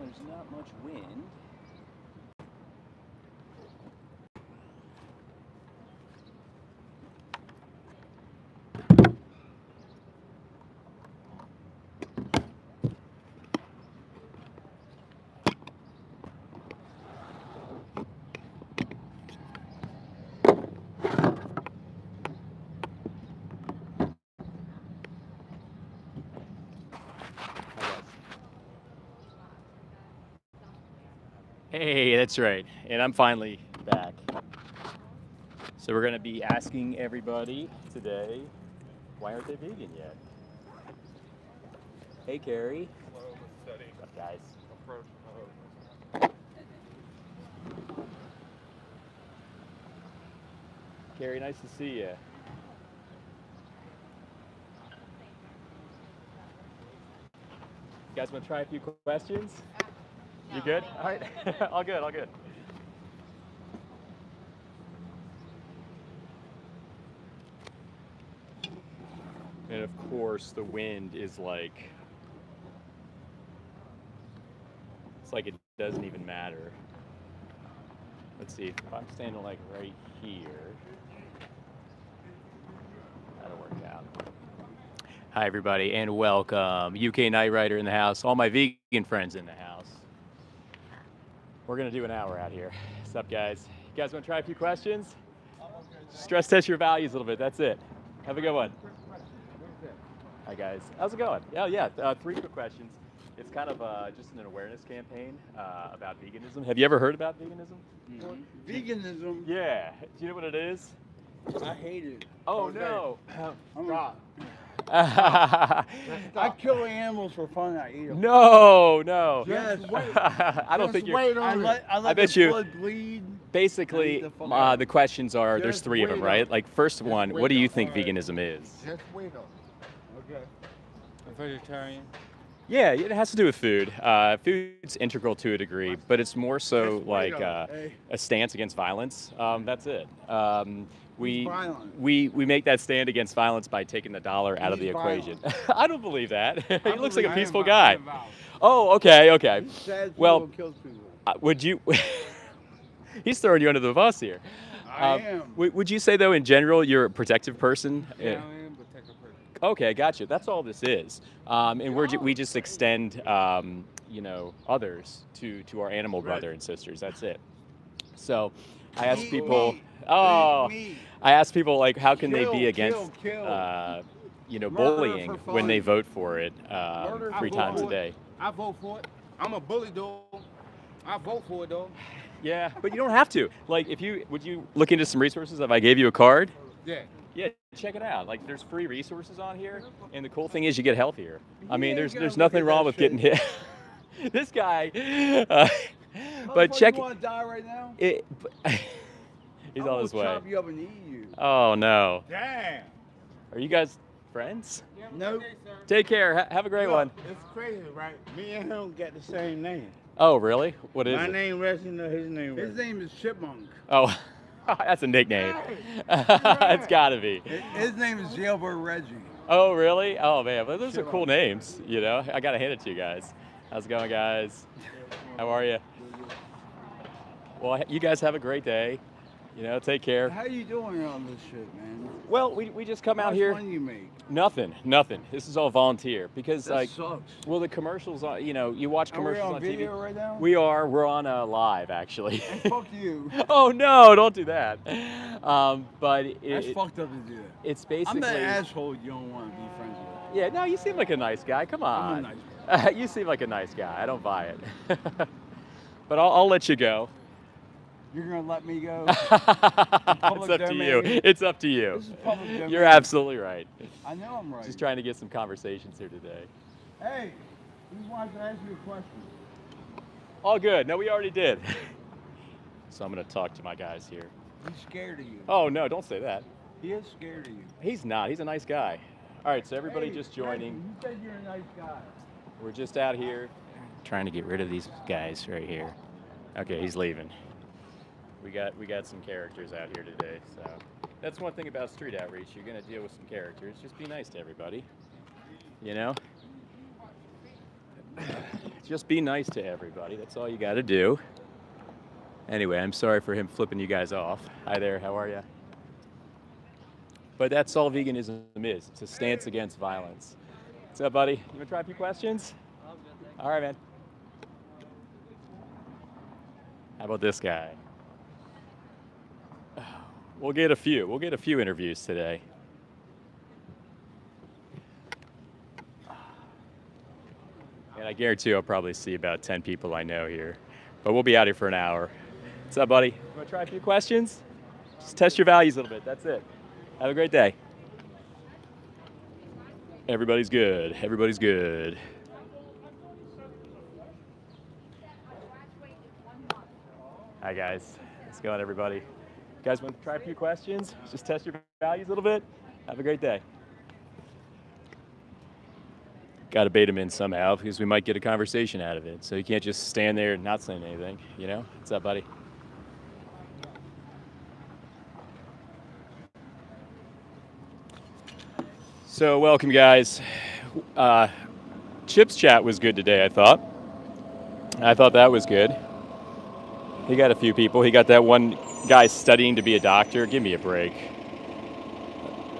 there's not much wind. Hey, that's right. And I'm finally back. So we're going to be asking everybody today, why aren't they vegan yet? Hey, Carrie. Hello, Mr. Teddy. What's up, guys? Approach. Carrie, nice to see you. You guys want to try a few questions? You good? All right. All good, all good. And of course, the wind is like, it's like it doesn't even matter. Let's see, if I'm standing like right here, that'll work out. Hi, everybody, and welcome. UK Night Rider in the house, all my vegan friends in the house. We're gonna do an hour out here. What's up, guys? You guys wanna try a few questions? Stress test your values a little bit, that's it. Have a good one. Hi, guys. How's it going? Yeah, 3 quick questions. It's kind of just an awareness campaign about veganism. Have you ever heard about veganism? Veganism, Yeah. Do you know what it is? I hate it. Oh, no. I'm a, I I kill animals for fun. I eat them. No. Yes, wait. I don't think you're. I let bet the you- blood bleed. Basically, the fuck out. the questions are there's Just 3 of them, wait right? up. Like, first one, what do wait you up. think All right. veganism is? Just wait up. Okay. A vegetarian. Yeah, it has to do with food. Food's integral to a degree, but it's more so Just wait like up. Hey. a stance against violence. That's it. We violent? we make that stand against violence by taking the dollar out of the He's equation. violent. I don't believe that. He looks like a believe- peaceful guy. Oh, okay. He says Well, people kills people. Would you? He's throwing you under the bus here. I am. Would you say though, in general, you're a protective person? Yeah, I am, but take a person. Okay, gotcha. That's all this is, and we just extend, others to our animal brother and sisters. That's it. So, I ask Eat people. meat. Oh, Eat meat. I ask people like, how can they be Kill, against, kill. you know, Murder bullying for when they fun. vote for it Murder 3 for times a fun. day? I vote for it. I'm a bully, though. I vote for it, though. Yeah, but you don't have to. Like, would you look into some resources if I gave you a card? Yeah. Yeah, check it out. Like, there's free resources on here, and the cool thing is you get healthier. I mean, ain't there's gonna look nothing at wrong that with shit. getting hit. This guy, but check You want to die right now? it. He's I'm on gonna his way. chop you up and eat you. Oh no, Damn. are you guys friends? Nope. Take care. Have a great one. It's crazy, right? Me and him got the same name. Oh really? What is My it? name Reginald, his name His name is Chipmunk. Oh, that's a nickname. Right. It's gotta be. His name is Jailbird Reggie. Oh really? Oh man, but those are Shut cool up. names. You know, I gotta hand it to you guys. How's it going, guys? How are you? Well, you guys have a great day. You know, take care. How you doing on this shit, man? Well, we just come How out much here. money you make? Nothing. This is all volunteer because That like, sucks. well, the commercials. You know, you watch Are we commercials on on video TV. right now? We're on live actually. And fuck you. Oh no! Don't do that. But That's fucked up to do that. it's I'm basically. that asshole you don't want to be friends with. Yeah. No, you seem like a nice guy. Come on. I'm a nice You seem like a nice guy. I don't buy it. But I'll let you go. You're gonna let me go? It's up to you. domain. It's up to you. This is public domain. You're absolutely right. I know I'm right. Just trying to get some conversations here today. Hey, he wants to ask you a question. All good. No, we already did. So I'm gonna talk to my guys here. He's scared of you. Oh no, don't say that. He is scared of you. He's not. He's a nice guy. All right, so everybody Hey, just joining. You said you're a nice guy. We're just out here trying to get rid of these guys right here. Okay, he's leaving. We got some characters out here today, so that's one thing about street outreach. You're gonna deal with some characters. Just be nice to everybody. You know? Just be nice to everybody. That's all you got to do. Anyway, I'm sorry for him flipping you guys off. Hi there, how are you? But that's all veganism is. It's a stance against violence. What's up, buddy? You want to try a few questions? All right, man. How about this guy? We'll get a few. We'll get a few interviews today. And I guarantee I'll probably see about 10 people I know here. But we'll be out here for an hour. What's up, buddy? You want to try a few questions? Just test your values a little bit. That's it. Have a great day. Everybody's good. Everybody's good. Hi, guys. How's it going, everybody? You guys want to try a few questions? Just test your values a little bit. Have a great day. Got to bait them in somehow because we might get a conversation out of it. So you can't just stand there and not saying anything, you know? What's up, buddy? So welcome, guys. Chip's chat was good today, I thought. I thought that was good. He got a few people. He got that one guy studying to be a doctor. Give me a break.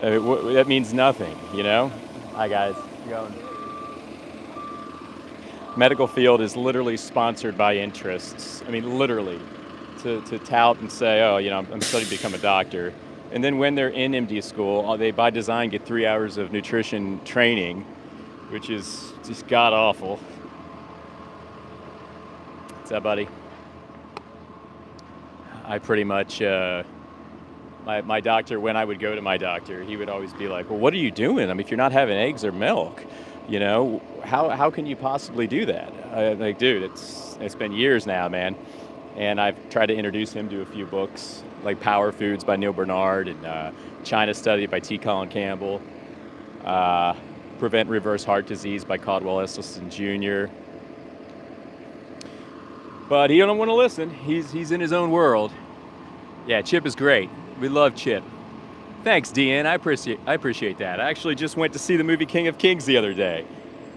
That means nothing, you know? Hi, guys. How's it going? Medical field is literally sponsored by interests. I mean, literally, to tout and say, oh, you know, I'm studying to become a doctor. And then when they're in MD school, they by design get 3 hours of nutrition training, which is just god awful. What's up, buddy? I pretty much, my doctor, when I would go to my doctor, he would always be like, well, what are you doing? I mean, if you're not having eggs or milk, you know, how can you possibly do that? I'm like, dude, it's been years now, man. And I've tried to introduce him to a few books, like Power Foods by Neil Bernard and China Study by T. Colin Campbell, Prevent Reverse Heart Disease by Caldwell Esselstyn Jr. But he don't want to listen. He's in his own world. Yeah, Chip is great. We love Chip. Thanks, Deanne. I appreciate that. I actually just went to see the movie King of Kings the other day.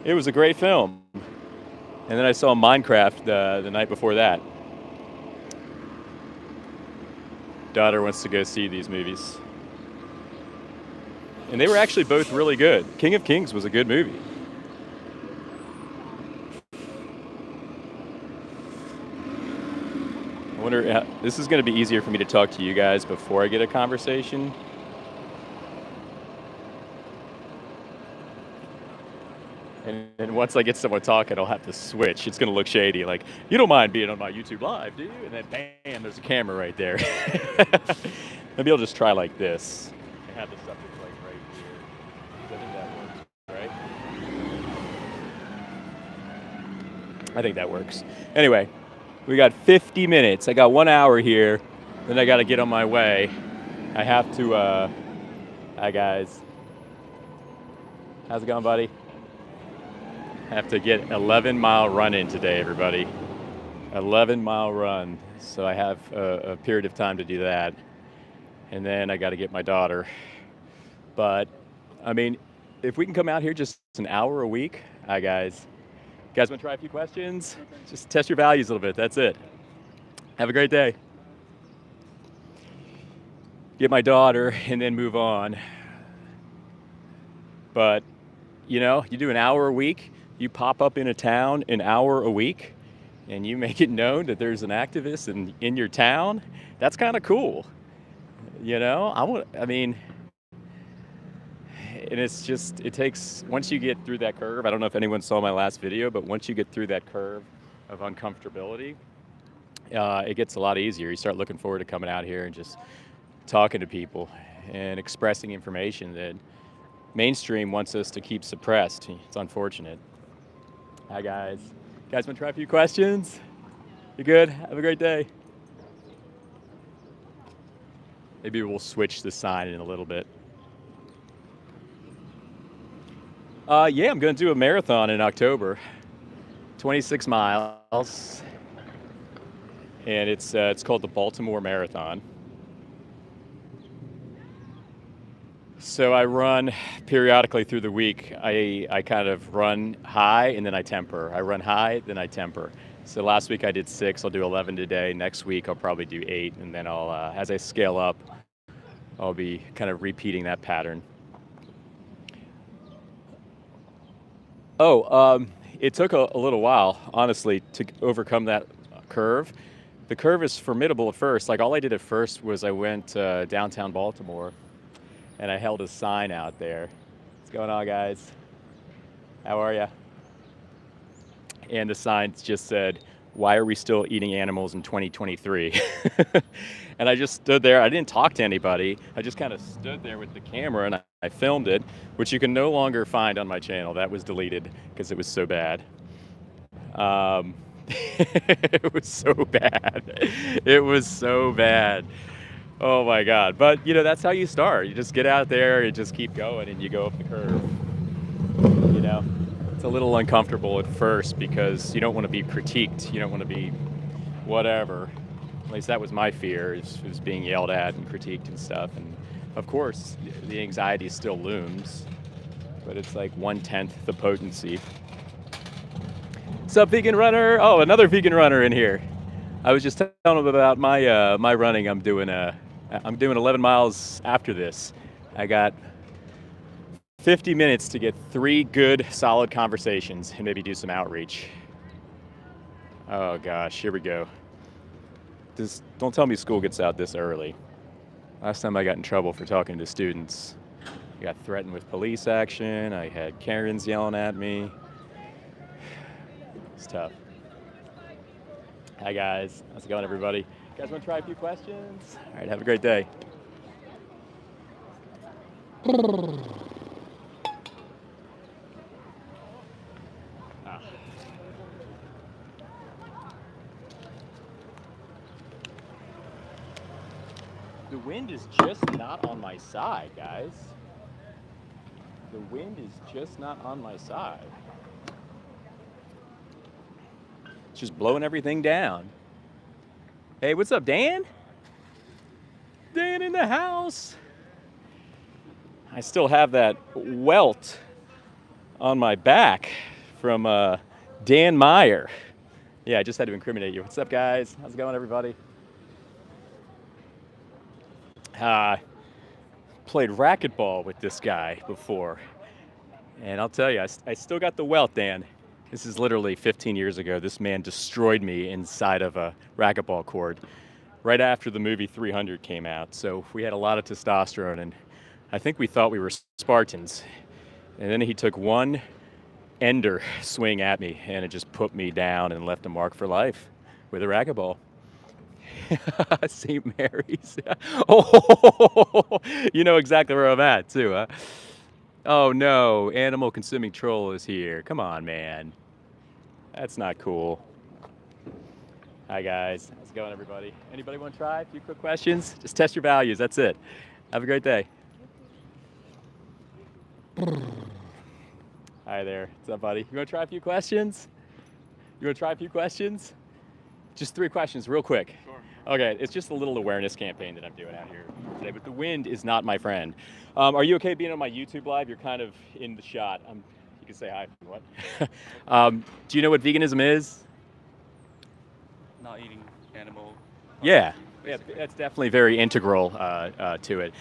It was a great film. And then I saw Minecraft the night before that. Daughter wants to go see these movies. And they were actually both really good. King of Kings was a good movie. I wonder, this is going to be easier for me to talk to you guys before I get a conversation. And once I get someone talking, I'll have to switch. It's going to look shady. Like, you don't mind being on my YouTube Live, do you? And then, bam, there's a camera right there. Maybe I'll just try like this. I have the subject like right here. I think that works, right? I think that works. Anyway, we got 50 minutes. I got 1 hour here. Then I got to get on my way. I have to, hi, guys. How's it going, buddy? Have to get 11-mile run in today, everybody. 11-mile run. So I have a period of time to do that. And then I got to get my daughter. But, I mean, if we can come out here just an hour a week, hi, guys. You guys want to try a few questions? Just test your values a little bit. That's it. Have a great day. Get my daughter and then move on. But, you know, you do an hour a week. You pop up in a town an hour a week and you make it known that there's an activist in your town. That's kind of cool. You know, I mean, and it's just, it takes, once you get through that curve, I don't know if anyone saw my last video, but once you get through that curve of uncomfortability, it gets a lot easier. You start looking forward to coming out here and just talking to people and expressing information that mainstream wants us to keep suppressed. It's unfortunate. Hi, guys. You guys want to try a few questions? You good? Have a great day. Maybe we'll switch the sign in a little bit. Yeah, I'm going to do a marathon in October. 26 miles. And it's called the Baltimore Marathon. So I run periodically through the week. I kind of run high and then I temper. I run high, then I temper. So last week I did 6. I'll do 11 today. Next week I'll probably do 8, and then I'll, as I scale up, I'll be kind of repeating that pattern. It took a little while, honestly, to overcome that curve. The curve is formidable at first. Like all I did at first was I went downtown Baltimore and I held a sign out there. What's going on, guys? How are ya? And the sign just said, "Why are we still eating animals in 2023?" And I just stood there. I didn't talk to anybody. I just kind of stood there with the camera and I filmed it, which you can no longer find on my channel. That was deleted because it was so bad. It was so bad. It was so bad. Oh my God. But you know, that's how you start. You just get out there, you just keep going and you go up the curve. You know, it's a little uncomfortable at first because you don't want to be critiqued. You don't want to be whatever. At least that was my fear, is being yelled at and critiqued and stuff. And of course, the anxiety still looms, but it's like 1/10 the potency. What's up, vegan runner? Oh, another vegan runner in here. I was just telling him about my running. I'm doing 11 miles after this. I got 50 minutes to get 3 good, solid conversations and maybe do some outreach. Oh gosh, here we go. Don't tell me school gets out this early. Last time I got in trouble for talking to students, I got threatened with police action. I had Karens yelling at me. It's tough. Hi guys, how's it going, everybody? You guys want to try a few questions? All right, have a great day. The wind is just not on my side, guys. The wind is just not on my side. It's just blowing everything down. Hey, what's up, Dan? Dan in the house. I still have that welt on my back from Dan Meyer. Yeah, I just had to incriminate you. What's up, guys? How's it going, everybody? Played racquetball with this guy before, and I'll tell you, I still got the welt, Dan. This is literally 15 years ago. This man destroyed me inside of a racquetball court right after the movie 300 came out. So we had a lot of testosterone, and I think we thought we were Spartans. And then he took one ender swing at me, and it just put me down and left a mark for life with a racquetball. St. Mary's. Oh, you know exactly where I'm at, too, huh? Oh, no. Animal consuming troll is here. Come on, man. That's not cool. Hi, guys. How's it going, everybody? Anybody want to try a few quick questions? Just test your values. That's it. Have a great day. Hi there. What's up, buddy? You want to try a few questions? You want to try a few questions? Just 3 questions, real quick. Sure. Okay, it's just a little awareness campaign that I'm doing out here today, but the wind is not my friend. Are you okay being on my YouTube live? You're kind of in the shot. You can say hi if you want. Do you know what veganism is? Not eating animal. Yeah, basically. that's definitely very integral to it.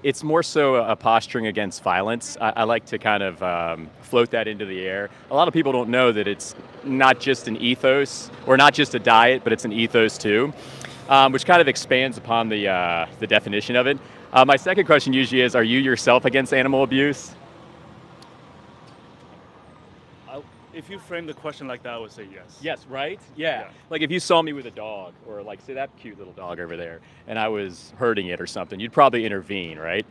It's more so a posturing against violence. I like to kind of float that into the air. A lot of people don't know that it's not just an ethos, or not just a diet, but it's an ethos too, which kind of expands upon the definition of it. My second question usually is, are you yourself against animal abuse? If you frame the question like that, I would say yes. Yes, right? Yeah. Yeah. Like if you saw me with a dog, or like say that cute little dog over there, and I was hurting it or something, you'd probably intervene, right?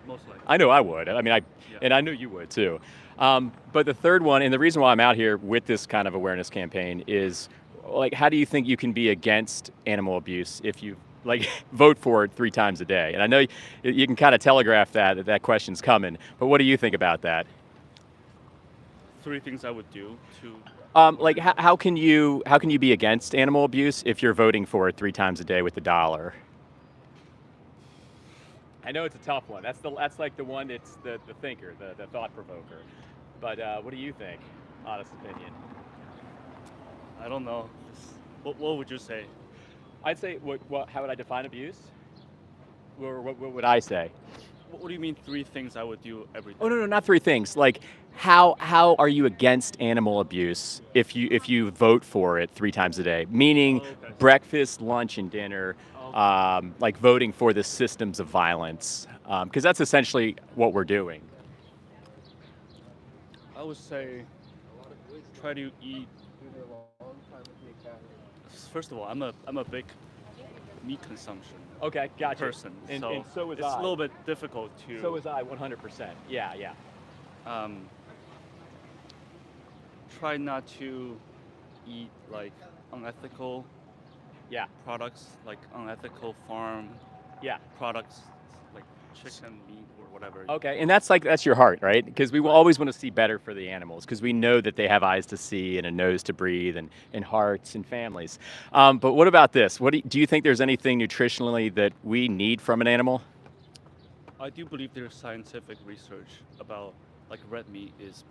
Most likely. I know I would. I mean, Yeah. and I knew you would too. But the third one, and the reason why I'm out here with this kind of awareness campaign is, like, how do you think you can be against animal abuse if you like vote for it 3 times a day? And I know you can kind of telegraph that question's coming, but what do you think about that? 3 things I would do to. Like, how can you be against animal abuse if you're voting for it 3 times a day with $1? I know it's a tough one. That's like the one. It's the thinker, the thought provoker. But what do you think? Honest opinion. I don't know. What would you say? I'd say what how would I define abuse? Or what would I say? What do you mean 3 things I would do every day? Oh no, not 3 things. Like how are you against animal abuse if you vote for it 3 times a day? Meaning Oh, okay. breakfast, lunch, and dinner. Like voting for the systems of violence, because that's essentially what we're doing. I would say try to eat. First of all, I'm a big meat consumption Okay, gotcha. person, And so, so is it's I. a little bit difficult to. So is I, 100%. Yeah, yeah. um, try not to eat like unethical Yeah, products, like unethical farm yeah. products, like chicken meat or whatever. Okay, and that's your heart, right? Because we will always want to see better for the animals, because we know that they have eyes to see and a nose to breathe and hearts and families. But what about this? What do you think there's anything nutritionally that we need from an animal? I do believe there's scientific research about like red meat is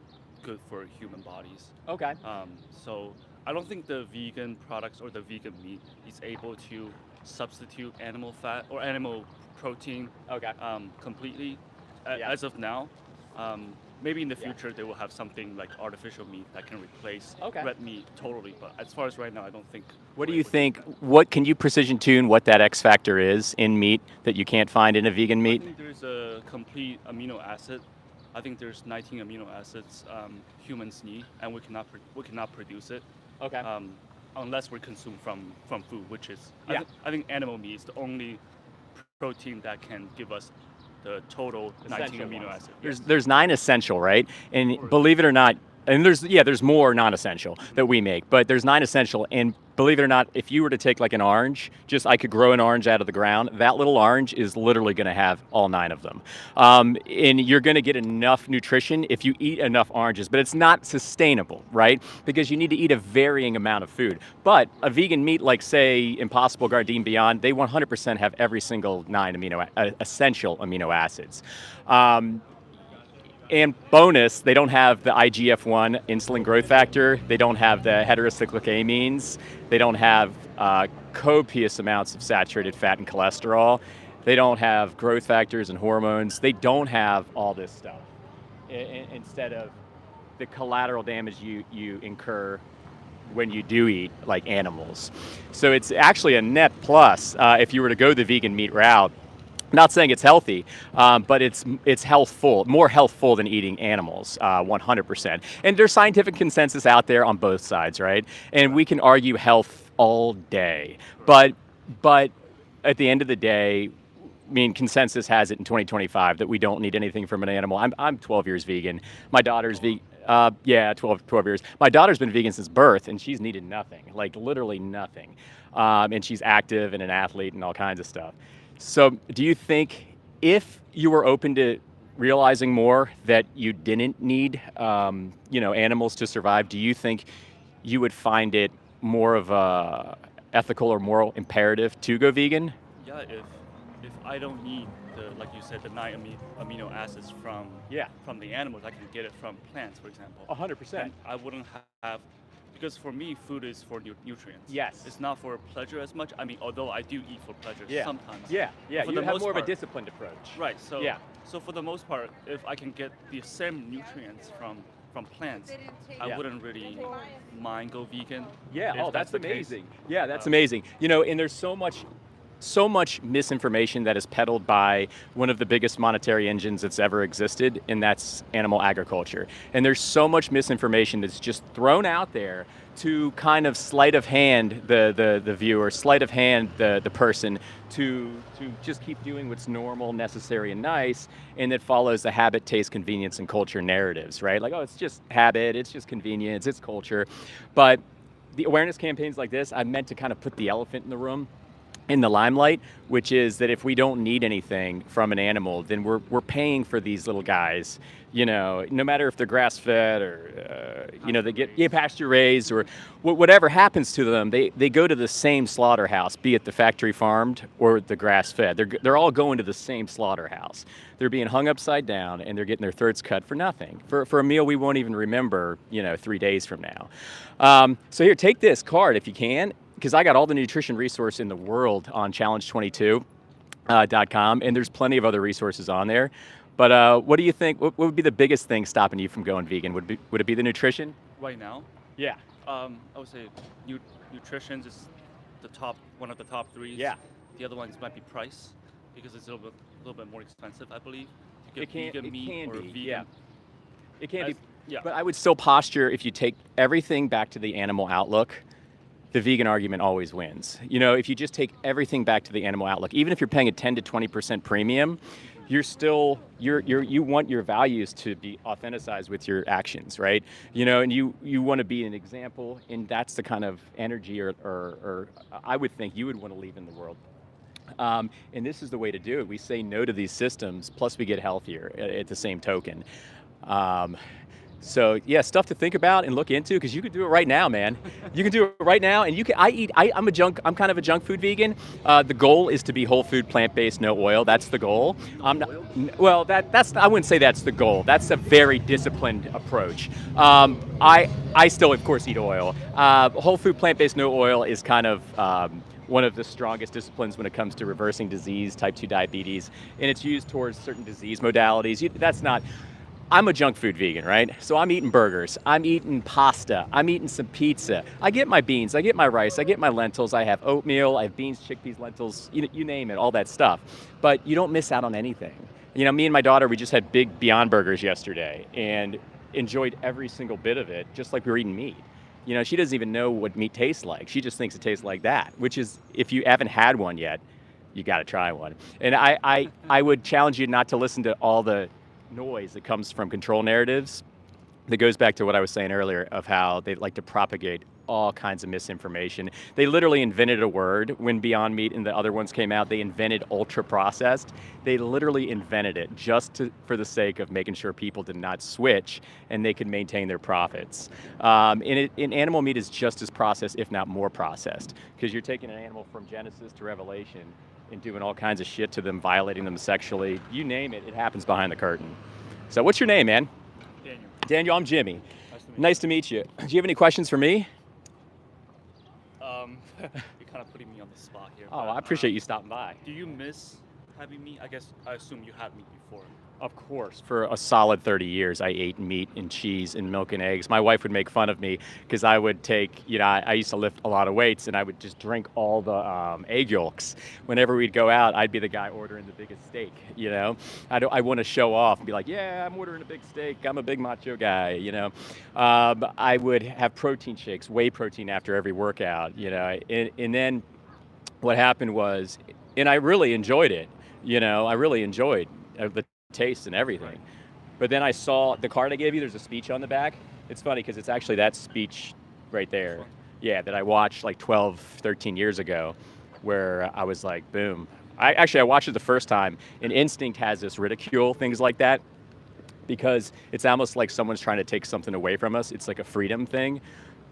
good for human bodies. Okay. So I don't think the vegan products or the vegan meat is able to substitute animal fat or animal protein Okay. completely Yeah. as of now. Maybe in the Yeah. future they will have something like artificial meat that can replace Okay. red meat totally. But as far as right now, I don't think. What do we're you able to think? do that. What can you precision tune what that X factor is in meat that you can't find in a vegan I meat? think there's a complete amino acid. I think there's 19 amino acids humans need, and we cannot produce it Okay. unless we consume from food, which is Yeah. I think animal meat is the only protein that can give us the total 19 Essential amino ones. acids. There's 9 essential, right? And Or- believe it or not, and there's more non-essential that we make, but there's 9 essential. And believe it or not, if you were to take like an orange, just I could grow an orange out of the ground. That little orange is literally going to have all 9 of them, and you're going to get enough nutrition if you eat enough oranges. But it's not sustainable, right? Because you need to eat a varying amount of food. But a vegan meat like say Impossible Gardein Beyond, they 100% have every single 9 essential amino acids. And bonus, they don't have the IGF-1 insulin growth factor. They don't have the heterocyclic amines. They don't have copious amounts of saturated fat and cholesterol. They don't have growth factors and hormones. They don't have all this stuff. Instead of the collateral damage you incur when you do eat like animals. So it's actually a net plus if you were to go the vegan meat route. Not saying it's healthy, but it's healthful, more healthful than eating animals, 100%. And there's scientific consensus out there on both sides, right? And we can argue health all day, but at the end of the day, I mean, consensus has it in 2025 that we don't need anything from an animal. I'm 12 years vegan. My daughter's vegan. Yeah, 12 years. My daughter's been vegan since birth, and she's needed nothing, like literally nothing. And she's active and an athlete and all kinds of stuff. So do you think if you were open to realizing more that you didn't need, animals to survive, do you think you would find it more of a ethical or moral imperative to go vegan? Yeah, if I don't need like you said, the 9 amino acids from Yeah, from the animals, I can get it from plants, for example. 100%. Then I wouldn't have, because for me, food is for nutrients. Yes. It's not for pleasure as much. I mean, although I do eat for pleasure Yeah. sometimes. Yeah. For You the have most more of a part- disciplined approach. Right. So Yeah. So for the most part, if I can get the same nutrients from plants, I Yeah. wouldn't really mind go vegan. Yeah. if Oh, that's the case. amazing. Yeah, that's amazing. And there's so much misinformation that is peddled by one of the biggest monetary engines that's ever existed, and that's animal agriculture. And there's so much misinformation that's just thrown out there to kind of sleight of hand the viewer, sleight of hand the person to just keep doing what's normal, necessary, and nice, and that follows the habit, taste, convenience, and culture narratives, right? Like, oh, it's just habit, it's just convenience, it's culture. But the awareness campaigns like this, I meant to kind of put the elephant in the room. in the limelight, which is that if we don't need anything from an animal, then we're paying for these little guys. No matter if they're grass fed or they get pasture raised or whatever happens to them, they go to the same slaughterhouse, be it the factory farmed or the grass fed. They're all going to the same slaughterhouse. They're being hung upside down and they're getting their throats cut for nothing, for a meal we won't even remember 3 days from now. So here, take this card if you can, because I got all the nutrition resource in the world on challenge22.com, and there's plenty of other resources on there. But what do you think? What would be the biggest thing stopping you from going vegan? Would it be the nutrition? Right now, Yeah. I would say nutrition is one of the top three. Yeah. The other ones might be price, because it's a little bit more expensive, I believe. To It get can vegan meat or be. vegan. Yeah. It can be. Yeah. But I would still posture, if you take everything back to the animal outlook, the vegan argument always wins. If you just take everything back to the animal outlook, even if you're paying a 10 to 20% premium, you want your values to be authenticized with your actions, right? And you want to be an example, and that's the kind of energy or I would think you would want to leave in the world. And this is the way to do it. We say no to these systems, plus we get healthier at the same token. So yeah, stuff to think about and look into, because you can do it right now, man. You can do it right now, and I'm kind of a junk food vegan. The goal is to be whole food, plant-based, no oil. That's the goal. Well, I wouldn't say that's the goal. That's a very disciplined approach. I still, of course, eat oil. Whole food, plant-based, no oil is kind of one of the strongest disciplines when it comes to reversing disease, type 2 diabetes, and it's used towards certain disease modalities. I'm a junk food vegan, right? So I'm eating burgers, I'm eating pasta, I'm eating some pizza. I get my beans, I get my rice, I get my lentils, I have oatmeal, I have beans, chickpeas, lentils, you name it, all that stuff. But you don't miss out on anything. Me and my daughter, we just had big Beyond Burgers yesterday and enjoyed every single bit of it, just like we were eating meat. She doesn't even know what meat tastes like. She just thinks it tastes like that, which is, if you haven't had one yet, you got to try one. And I would challenge you not to listen to all the noise that comes from control narratives. That goes back to what I was saying earlier of how they like to propagate all kinds of misinformation. They literally invented a word when Beyond Meat and the other ones came out. They invented ultra processed. They literally invented it just for the sake of making sure people did not switch and they could maintain their profits. And animal meat is just as processed, if not more processed, because you're taking an animal from Genesis to Revelation and doing all kinds of shit to them, violating them sexually. You name it, it happens behind the curtain. So what's your name, man? Daniel, I'm Jimmy. Nice to meet you. Do you have any questions for me? You're kind of putting me on the spot here. Oh, I appreciate you stopping by. Do you miss having meat? I assume you had meat before. Of course. For a solid 30 years, I ate meat and cheese and milk and eggs. My wife would make fun of me because I would take, I used to lift a lot of weights and I would just drink all the egg yolks. Whenever we'd go out, I'd be the guy ordering the biggest steak, I want to show off and be like, yeah, I'm ordering a big steak. I'm a big macho guy, I would have protein shakes, whey protein after every workout, and then what happened was, and I really enjoyed it, I really enjoyed the taste and everything. But then I saw the card I gave you, there's a speech on the back. It's funny because it's actually that speech right there. Yeah, that I watched like 12, 13 years ago, where I was like, boom. I watched it the first time, and instinct has this ridicule things like that, because it's almost like someone's trying to take something away from us. It's like a freedom thing.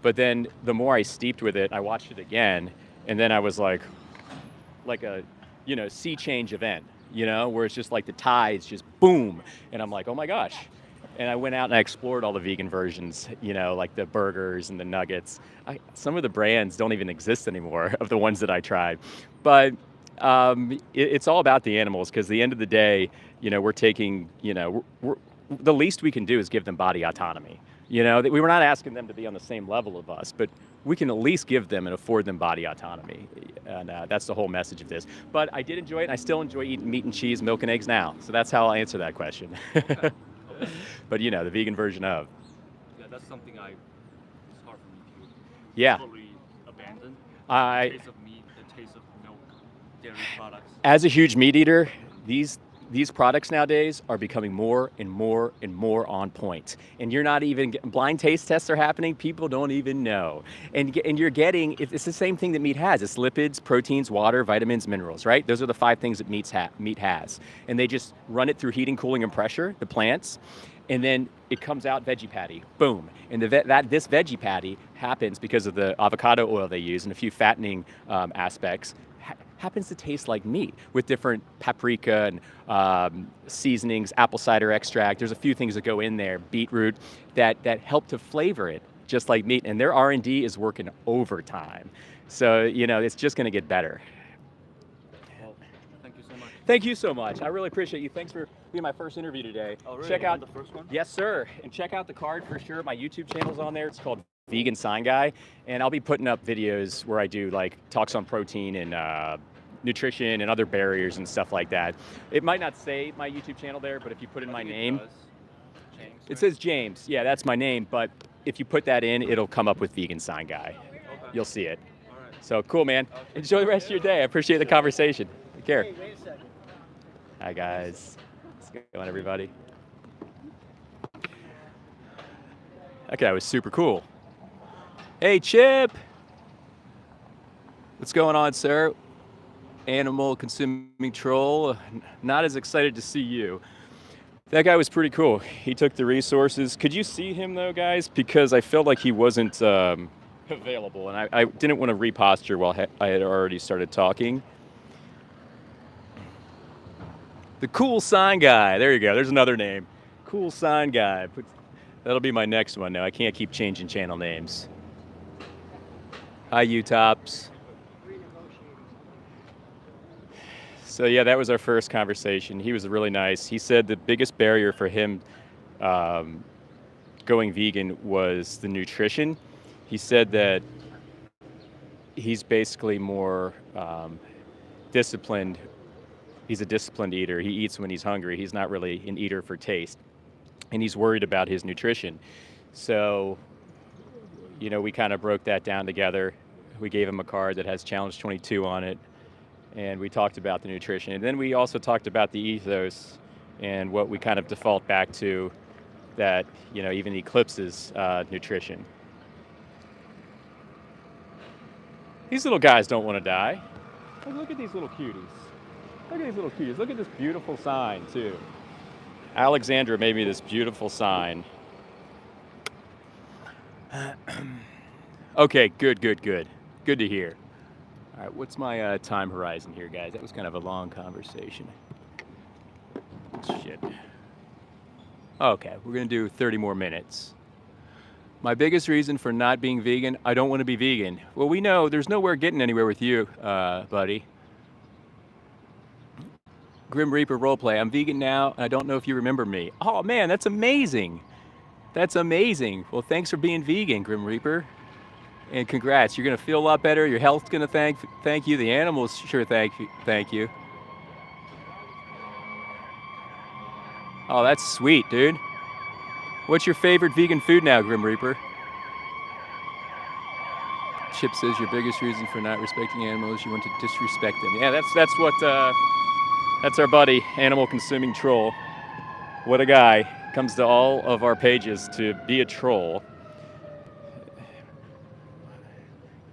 But then the more I steeped with it, I watched it again, and then I was like a, sea change event. Where it's just like the tides just boom. And I'm like, oh my gosh. And I went out and I explored all the vegan versions, like the burgers and the nuggets. Some of the brands don't even exist anymore of the ones that I tried. But it's all about the animals, because at the end of the day, we're taking, the least we can do is give them body autonomy. We were not asking them to be on the same level of us, but we can at least give them and afford them body autonomy. And that's the whole message of this. But I did enjoy it, and I still enjoy eating meat and cheese, milk and eggs now. So that's how I'll answer that question. Okay. But the vegan version of. Yeah, that's something it's hard for me to Yeah. totally abandon. I The taste of meat, the taste of milk, dairy products. As a huge meat eater, these these products nowadays are becoming more and more and more on point. And you're not even blind taste tests are happening. People don't even know. And you're getting it's the same thing that meat has. It's lipids, proteins, water, vitamins, minerals, right? Those are the 5 things that meat has. And they just run it through heating, cooling, and pressure, the plants. And then it comes out veggie patty, boom. And this veggie patty happens because of the avocado oil they use and a few fattening aspects. Happens to taste like meat with different paprika and seasonings, apple cider extract. There's a few things that go in there, beetroot, that help to flavor it just like meat. And their R&D is working overtime. So, it's just going to get better. Well, thank you so much. Thank you so much. I really appreciate you. Thanks for being my first interview today. Oh, really? Check out the first one? Yes, sir. And check out the card for sure. My YouTube channel's on there. It's called Vegan Sign Guy. And I'll be putting up videos where I do like talks on protein and nutrition and other barriers and stuff like that. It might not say my YouTube channel there, but if you put in my name, James, it says James. Yeah, that's my name. But if you put that in, it'll come up with Vegan Sign Guy. Okay. You'll see it. All right. So cool, man. Enjoy the rest of your day. I appreciate the conversation. Take care. Hey, wait a second. Hi, guys. What's going on, everybody? That guy was super cool. Hey, Chip. What's going on, sir? Animal consuming troll. Not as excited to see you. That guy was pretty cool. He took the resources. Could you see him, though, guys? Because I felt like he wasn't available, and I didn't want to reposture while I had already started talking. The Cool Sign Guy. There you go. There's another name. Cool Sign Guy. That'll be my next one now. I can't keep changing channel names. Hi, U-Tops. So yeah, that was our first conversation. He was really nice. He said the biggest barrier for him going vegan was the nutrition. He said that he's basically more disciplined. He's a disciplined eater. He eats when he's hungry. He's not really an eater for taste. And he's worried about his nutrition. So, we kind of broke that down together. We gave him a card that has Challenge 22 on it. And we talked about the nutrition. And then we also talked about the ethos and what we kind of default back to that, even eclipses nutrition. These little guys don't want to die. Look at these little cuties. Look at these little cuties. Look at this beautiful sign, too. Alexandra made me this beautiful sign. Okay, good. Good to hear. All right, what's my time horizon here, guys? That was kind of a long conversation. Shit. Okay, we're going to do 30 more minutes. My biggest reason for not being vegan, I don't want to be vegan. Well, we know there's nowhere getting anywhere with you, buddy. Grim Reaper roleplay. I'm vegan now, and I don't know if you remember me. Oh, man, that's amazing. That's amazing. Well, thanks for being vegan, Grim Reaper. And congrats, you're gonna feel a lot better. Your health's gonna thank you. The animals sure thank you. Oh, that's sweet, dude. What's your favorite vegan food now, Grim Reaper? Chip says your biggest reason for not respecting animals, you want to disrespect them. Yeah, that's what that's our buddy, Animal Consuming Troll. What a guy. Comes to all of our pages to be a troll.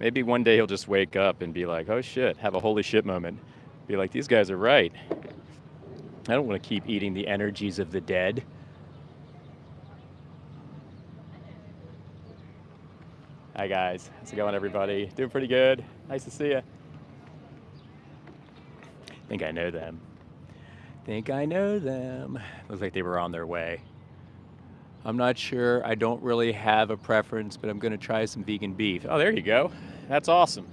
Maybe one day he'll just wake up and be like, oh shit, have a holy shit moment. Be like, these guys are right. I don't want to keep eating the energies of the dead. Hi guys, how's it going everybody? Doing pretty good. Nice to see you. Think I know them. Looks like they were on their way. I'm not sure. I don't really have a preference, but I'm going to try some vegan beef. Oh, there you go. That's awesome.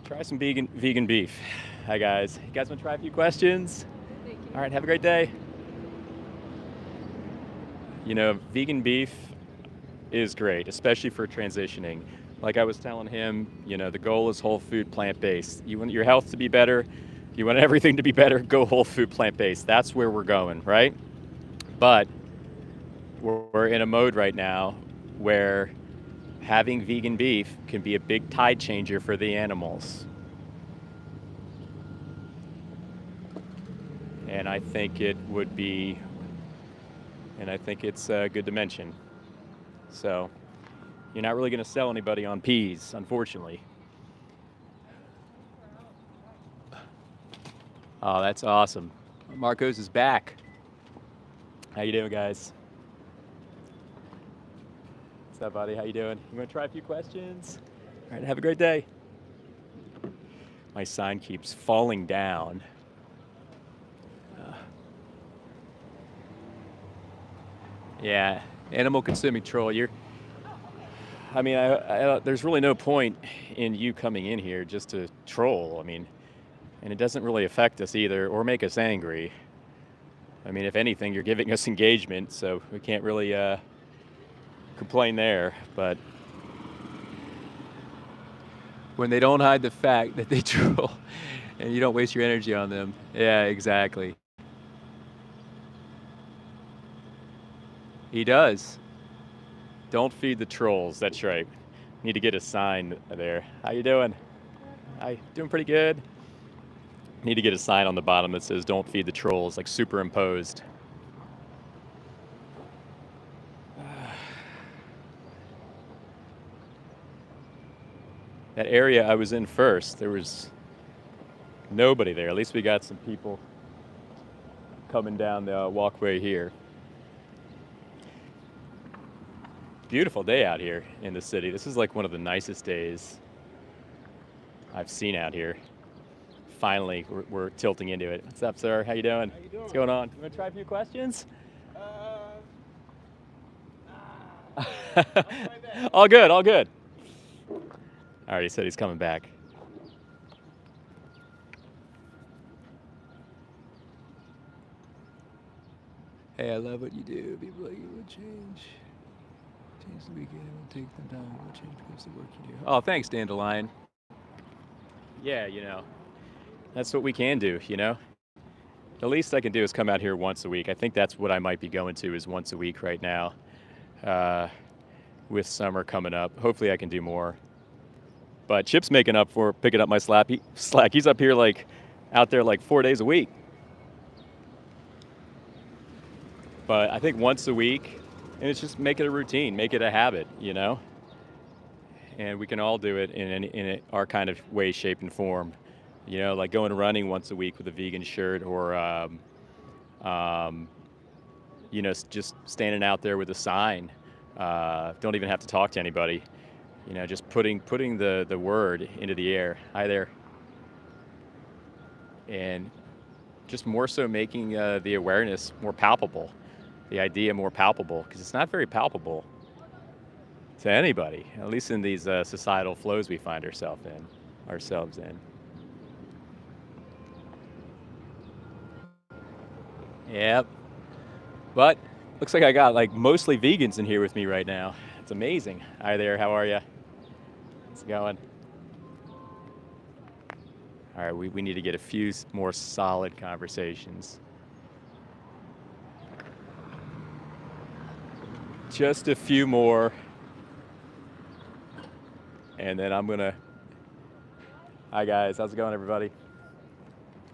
Try some vegan beef. Hi, guys. You guys want to try a few questions? Thank you. All right, have a great day. Vegan beef is great, especially for transitioning. Like I was telling him, the goal is whole food, plant-based. You want your health to be better. You want everything to be better, go whole food, plant-based. That's where we're going, right? But we're in a mode right now where having vegan beef can be a big tide changer for the animals. and I think it would be, and I think it's good to mention. So you're not really going to sell anybody on peas, unfortunately. Oh, that's awesome. Marcos is back. How you doing, guys? What's up, buddy? How you doing? You want to try a few questions? All right, have a great day. My sign keeps falling down. Yeah, animal consuming troll. I mean, there's really no point in you coming in here just to troll. I mean, and it doesn't really affect us either or make us angry. I mean, if anything, you're giving us engagement, so we can't really complain there. But when they don't hide the fact that they troll and you don't waste your energy on them. Yeah, exactly. He does. Don't feed the trolls. That's right. Need to get a sign there. How you doing? Hi, doing pretty good. Need to get a sign on the bottom that says "Don't feed the trolls," like superimposed. That area I was in first, there was nobody there. At least we got some people coming down the walkway here. Beautiful day out here in the city. This is like one of the nicest days I've seen out here. Finally, we're tilting into it. What's up, sir? How you doing? How you doing? What's going on? You want to try a few questions? All good, all good. I already said he's coming back. Hey, I love what you do. People like you would change. Change the weekend. It will take some time. It will change because of the work you do. Oh, thanks, Dandelion. Yeah, that's what we can do, The least I can do is come out here once a week. I think that's what I might be going to, is once a week right now. With summer coming up. Hopefully I can do more. But Chip's making up for picking up my slack. He's up here out there 4 days a week. But I think once a week, and it's just make it a routine, make it a habit, And we can all do it in our kind of way, shape, and form. Like going running once a week with a vegan shirt, or just standing out there with a sign. Don't even have to talk to anybody. Just putting the word into the air. Hi there. And just more so making the awareness more palpable, the idea more palpable, because it's not very palpable to anybody, at least in these societal flows we find ourselves in. Yep. But looks like I got mostly vegans in here with me right now. It's amazing. Hi there, how are you? How's it going? All right, we need to get a few more solid conversations. Just a few more. And then I'm gonna... Hi guys, how's it going, everybody?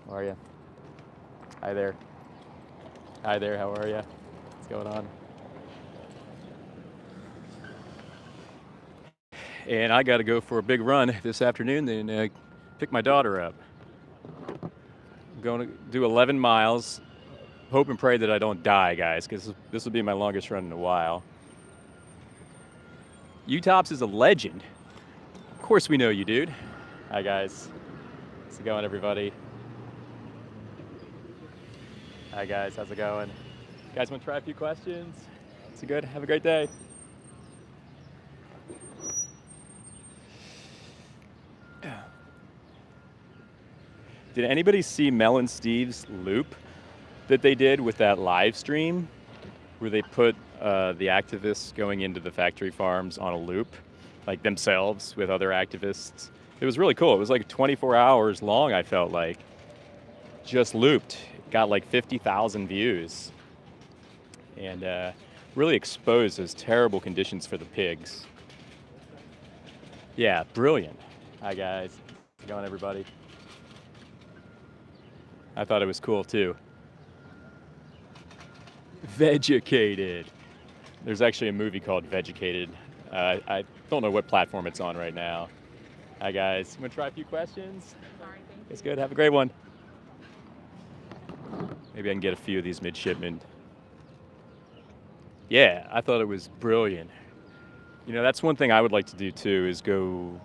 How are you? Hi there. Hi there, how are you? What's going on? And I gotta go for a big run this afternoon, then pick my daughter up. I'm going to do 11 miles. Hope and pray that I don't die, guys, because this will be my longest run in a while. UTOPS is a legend. Of course we know you, dude. Hi, guys. How's it going, everybody? Hi, guys. How's it going? You guys want to try a few questions? Is it good? Have a great day. Did anybody see Mel and Steve's loop that they did with that live stream, where they put the activists going into the factory farms on a loop, like themselves with other activists? It was really cool. It was 24 hours long, I felt like. Just looped. Got 50,000 views. And really exposed those terrible conditions for the pigs. Yeah, brilliant. Hi, guys. How's it going, everybody? I thought it was cool, too. Vegucated. There's actually a movie called Vegucated. I don't know what platform it's on right now. Hi guys, you want to try a few questions? It's good. Have a great one. Maybe I can get a few of these midshipmen. Yeah, I thought it was brilliant. You know, that's one thing I would like to do too, is go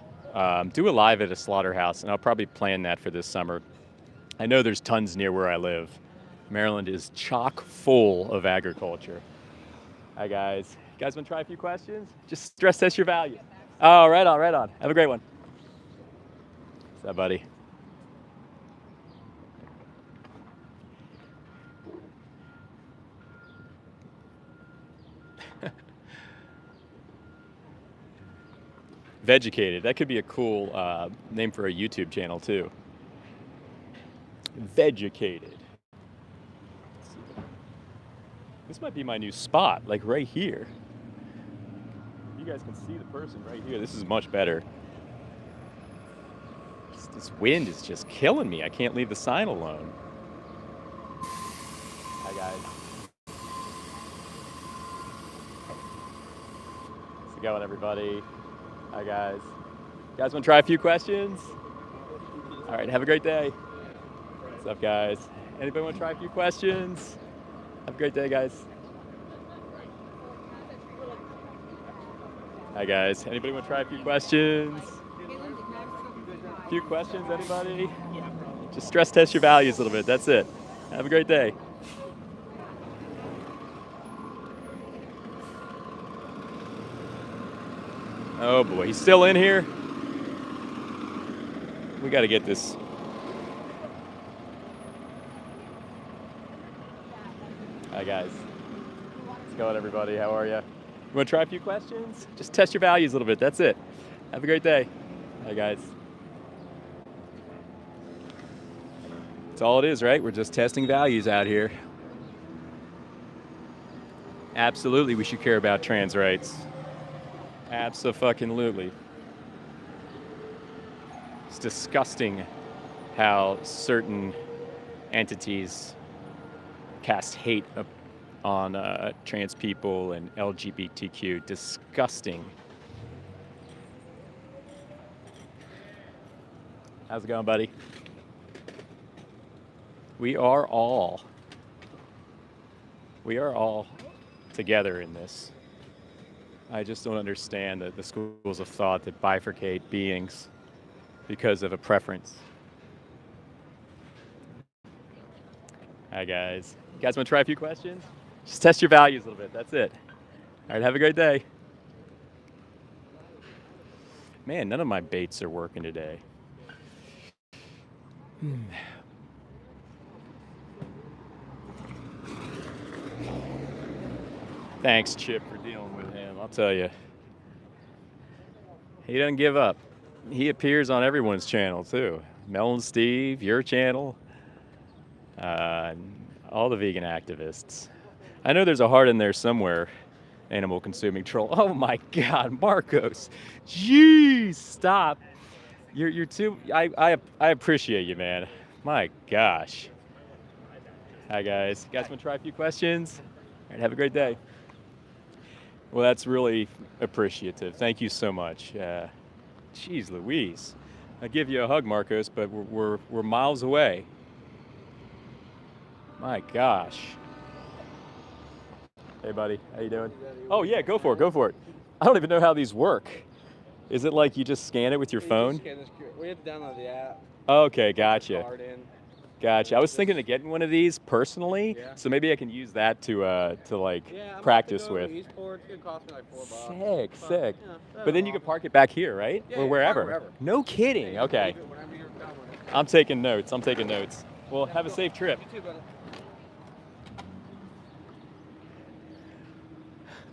do a live at a slaughterhouse, and I'll probably plan that for this summer. I know there's tons near where I live. Maryland is chock full of agriculture. Hi guys. You guys want to try a few questions? Just stress test your value. Oh, right on, right on. Have a great one. What's up, buddy? Vegucated. That could be a cool name for a YouTube channel too. Vegucated. This might be my new spot, like right here. You guys can see the person right here. This is much better. This wind is just killing me. I can't leave the sign alone. Hi guys. How's it going, everybody? Hi guys. You guys want to try a few questions? All right, have a great day. What's up, guys? Anybody want to try a few questions? Have a great day, guys. Hi guys. Anybody want to try a few questions? A few questions, anybody? Just stress test your values a little bit. That's it. Have a great day. Oh boy, he's still in here. We got to get this. Hi guys. How's it going, everybody? How are you? You want to try a few questions? Just test your values a little bit. That's it. Have a great day. Hi guys. That's all it is, right? We're just testing values out here. Absolutely, we should care about trans rights. Abso-fucking-lutely. It's disgusting how certain entities cast hate on trans people and LGBTQ. Disgusting. How's it going, buddy? We are all together in this. I just don't understand the schools of thought that bifurcate beings because of a preference. Hi, guys. You guys want to try a few questions? Just test your values a little bit. That's it. All right, have a great day. Man, none of my baits are working today. Thanks, Chip, for dealing with him. I'll tell you. He doesn't give up. He appears on everyone's channel, too. Mel and Steve, your channel, all the vegan activists. I know there's a heart in there somewhere, animal consuming troll. Oh my God, Marcos. Jeez, stop. You're too, I appreciate you, man. My gosh. Hi, guys. You guys want to try a few questions? All right, have a great day. Well, that's really appreciative. Thank you so much. Jeez Louise. I give you a hug, Marcos, but we're miles away. My gosh. Hey, buddy. How you doing? Oh, yeah, go for it. Go for it. I don't even know how these work. Is it like you just scan it with your phone? We have to download the app. Okay, gotcha. Card in. Gotcha. I was thinking of getting one of these personally, Yeah. so maybe I can use that to like Yeah, I'm practice about to go with. to Eastport. It's gonna cost me like $4. Sick, But, sick. yeah, But then you can park it back here, right? Yeah, Or yeah, wherever. wherever. No kidding. Okay. Whenever you're done with it. I'm taking notes. I'm taking notes. Well, have a safe trip. You too, buddy.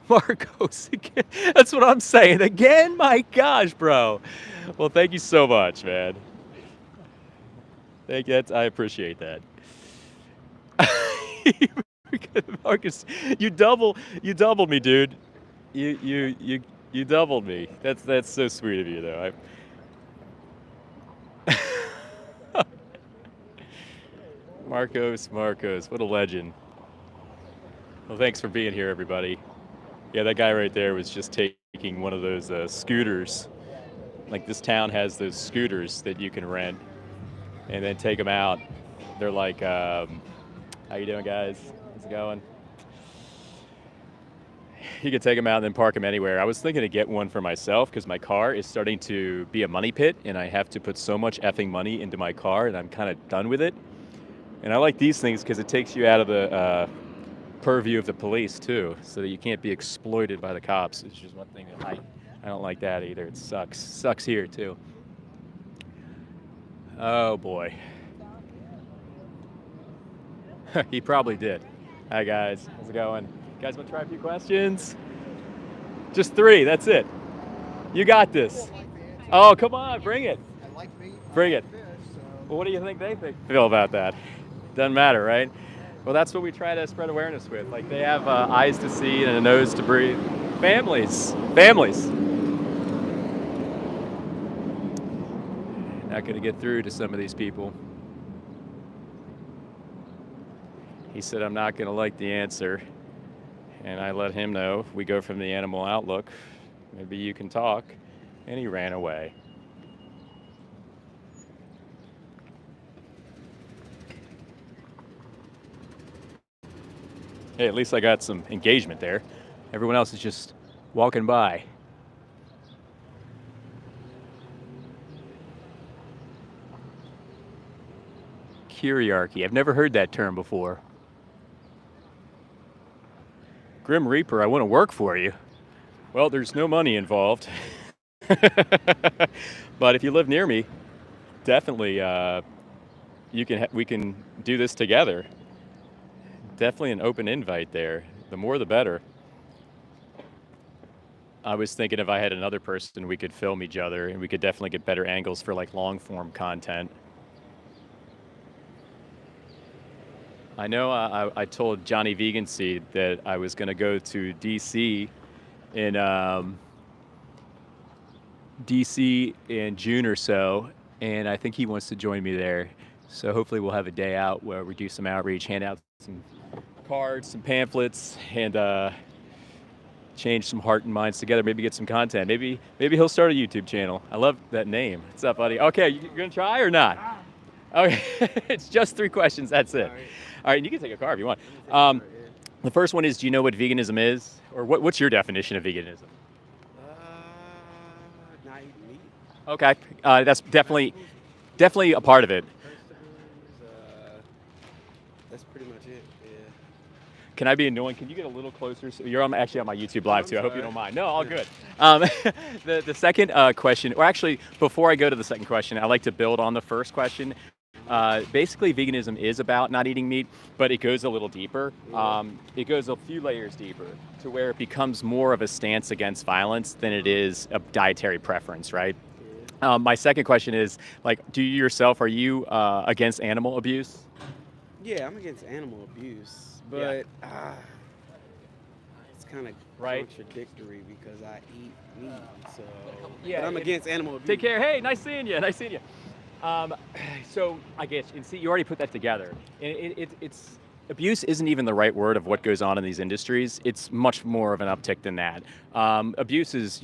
Marcos again. That's what I'm saying. Again? My gosh, bro. Well, thank you so much, man. Thank you. I appreciate that. Marcus, you doubled me, dude. You doubled me. That's so sweet of you, though. Marcos, what a legend. Well, thanks for being here, everybody. Yeah, that guy right there was just taking one of those scooters. Like this town has those scooters that you can rent and then take them out. They're like, how you doing, guys? How's it going? You can take them out and then park them anywhere. I was thinking to get one for myself because my car is starting to be a money pit and I have to put so much effing money into my car and I'm kind of done with it. And I like these things because it takes you out of the purview of the police too, so that you can't be exploited by the cops. It's just one thing that I don't like that either. It sucks. Sucks here too. Oh boy. He probably did. Hi guys, how's it going? You guys want to try a few questions? Just 3, that's it. You got this. Oh, come on, bring it. Bring it. Well, what do you think they feel about that? Doesn't matter, right? Well, that's what we try to spread awareness with. Like they have eyes to see and a nose to breathe. Families. Not going to get through to some of these people. He said, I'm not going to like the answer. And I let him know, if we go from the animal outlook, maybe you can talk. And he ran away. Hey, at least I got some engagement there. Everyone else is just walking by. Curiarchy. I've never heard that term before. Grim Reaper, I want to work for you. Well, there's no money involved. But if you live near me, definitely we can do this together. Definitely an open invite there. The more the better. I was thinking if I had another person, we could film each other and we could definitely get better angles for like long form content. I know I told Johnny Vegan Seed that I was going to go to DC in June or so, and I think he wants to join me there. So hopefully we'll have a day out where we do some outreach, hand out some cards, some pamphlets, and change some heart and minds together. Maybe get some content. Maybe he'll start a YouTube channel. I love that name. What's up, buddy? Okay, you gonna try or not? Okay, it's just 3 questions. That's it. All right, you can take a card if you want. The first one is, do you know what veganism is, or what's your definition of veganism? Not eating meat. Okay, that's definitely a part of it. That's pretty much it. Yeah. Can I be annoying? Can you get a little closer? So you're actually on my YouTube live too. I hope you don't mind. No, all good. The second question, or actually, before I go to the second question, I like to build on the first question. Basically, veganism is about not eating meat, but it goes a little deeper. It goes a few layers deeper to where it becomes more of a stance against violence than it is a dietary preference, right? My second question is, like, are you against animal abuse? Yeah, I'm against animal abuse, but it's kind of contradictory because I eat meat. So Yeah, but I'm against animal abuse. Take care. Hey, nice seeing you. So I guess, and see, you already put that together. It's abuse isn't even the right word of what goes on in these industries. It's much more of an uptick than that. Abuse is,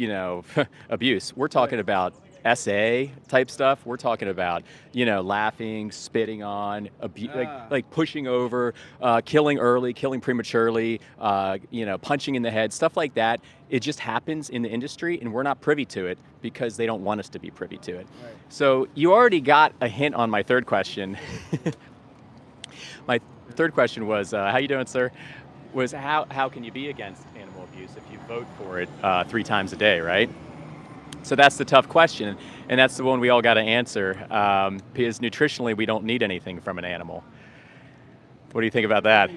abuse. We're talking about SA type stuff. We're talking about, laughing, spitting on, like pushing over, killing early, killing prematurely, punching in the head, stuff like that. It just happens in the industry, and we're not privy to it because they don't want us to be privy to it. Right. So you already got a hint on my third question. My third question was, how you doing, sir? Was how can you be against animal abuse if you vote for it 3 times a day, right? So that's the tough question, and that's the one we all got to answer, because nutritionally we don't need anything from an animal. What do you think about that?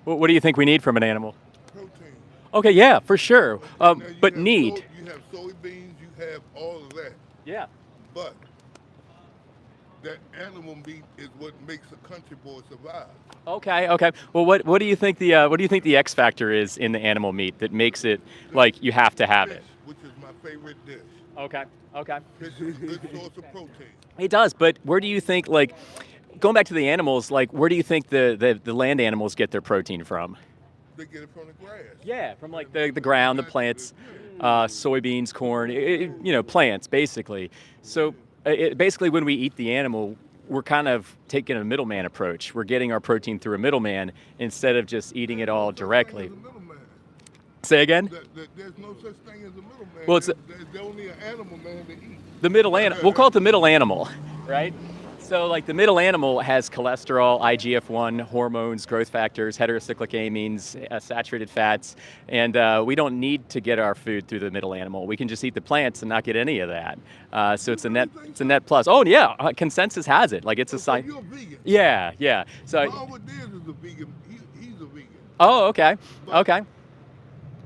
What do you think we need from an animal? Protein. Okay, yeah, for sure, but need. You have soybeans, you have all of that, Yeah. but that animal meat is what makes a country boy survive. Okay. Well, what do you think the X factor is in the animal meat that makes it like you have to have it? Which is my favorite dish. Okay. Fish is a good source of protein. It does, but where do you think, like, going back to the animals, like, where do you think the land animals get their protein from? They get it from the grass. Yeah, from like the ground, the plants, soybeans, corn, plants basically. So basically, when we eat the animal, we're kind of taking a middleman approach. We're getting our protein through a middleman instead of just eating it all directly. Say again? There's no such thing as a middleman. Well, it's there's only an animal man to eat. the middle animal. We'll call it the middle animal, right? So like the middle animal has cholesterol, IGF-1, hormones, growth factors, heterocyclic amines, saturated fats, and we don't need to get our food through the middle animal. We can just eat the plants and not get any of that. So it's a net plus. Oh yeah, consensus has it. Like it's a So sign. you're a vegan. Yeah. So. Marvel Diaz is a vegan. He's a vegan. Oh, okay. Okay.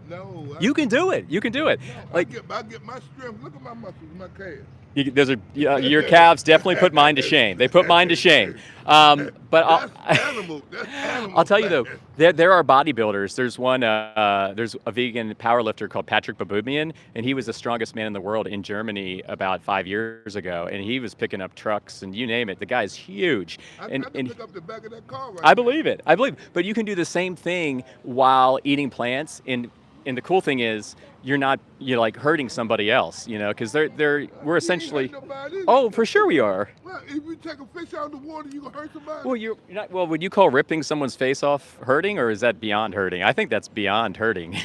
No. You can do it. You can do it. Like I get my strength. Look at my muscles, my calves. those are your calves definitely put mine to shame. They put mine to shame. But That's animal. That's animal. I'll tell you though, fat. there are bodybuilders. There's one. There's a vegan powerlifter called Patrick Baboumian, and he was the strongest man in the world in Germany about 5 years ago. And he was picking up trucks and you name it. The guy's huge. I And can pick up the back of that car right I now. believe it. I believe. But you can do the same thing while eating plants. And the cool thing is, you're not like hurting somebody else, because we're essentially. You ain't hurt nobody. Oh, for sure we are. Well, if you take a fish out of the water, you gonna hurt somebody. Well, you're not. Well, would you call ripping someone's face off hurting, or is that beyond hurting? I think that's beyond hurting.